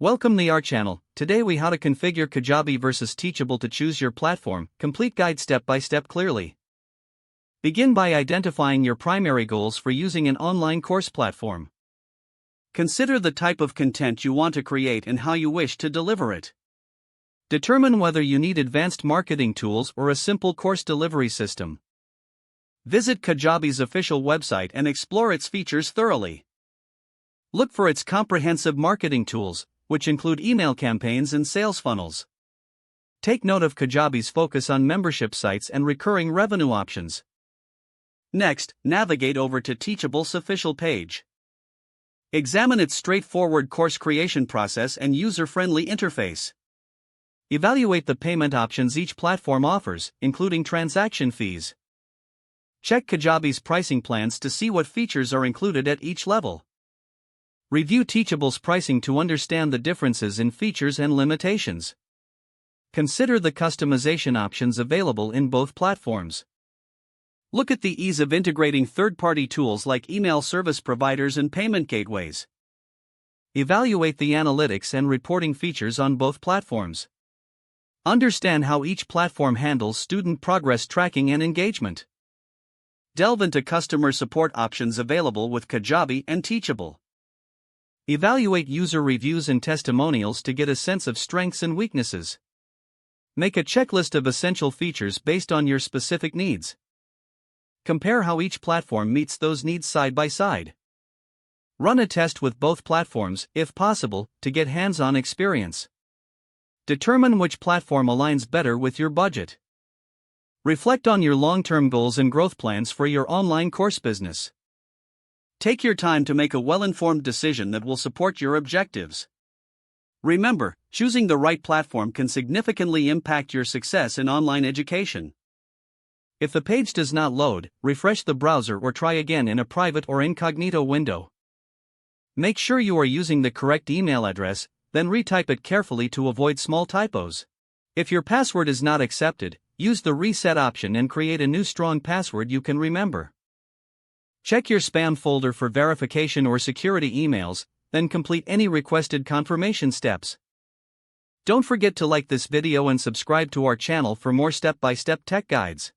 Welcome to our channel. Today we how to configure Kajabi versus Teachable to choose your platform. Complete guide step by step clearly. Begin by identifying your primary goals for using an online course platform. Consider the type of content you want to create and how you wish to deliver it. Determine whether you need advanced marketing tools or a simple course delivery system. Visit Kajabi's official website and explore its features thoroughly. Look for its comprehensive marketing tools, which include email campaigns and sales funnels. Take note of Kajabi's focus on membership sites and recurring revenue options. Next, navigate over to Teachable's official page. Examine its straightforward course creation process and user-friendly interface. Evaluate the payment options each platform offers, including transaction fees. Check Kajabi's pricing plans to see what features are included at each level. Review Teachable's pricing to understand the differences in features and limitations. Consider the customization options available in both platforms. Look at the ease of integrating third-party tools like email service providers and payment gateways. Evaluate the analytics and reporting features on both platforms. Understand how each platform handles student progress tracking and engagement. Delve into customer support options available with Kajabi and Teachable. Evaluate user reviews and testimonials to get a sense of strengths and weaknesses. Make a checklist of essential features based on your specific needs. Compare how each platform meets those needs side by side. Run a test with both platforms, if possible, to get hands-on experience. Determine which platform aligns better with your budget. Reflect on your long-term goals and growth plans for your online course business. Take your time to make a well-informed decision that will support your objectives. Remember, choosing the right platform can significantly impact your success in online education. If the page does not load, refresh the browser or try again in a private or incognito window. Make sure you are using the correct email address, then retype it carefully to avoid small typos. If your password is not accepted, use the reset option and create a new strong password you can remember. Check your spam folder for verification or security emails, then complete any requested confirmation steps. Don't forget to like this video and subscribe to our channel for more step-by-step tech guides.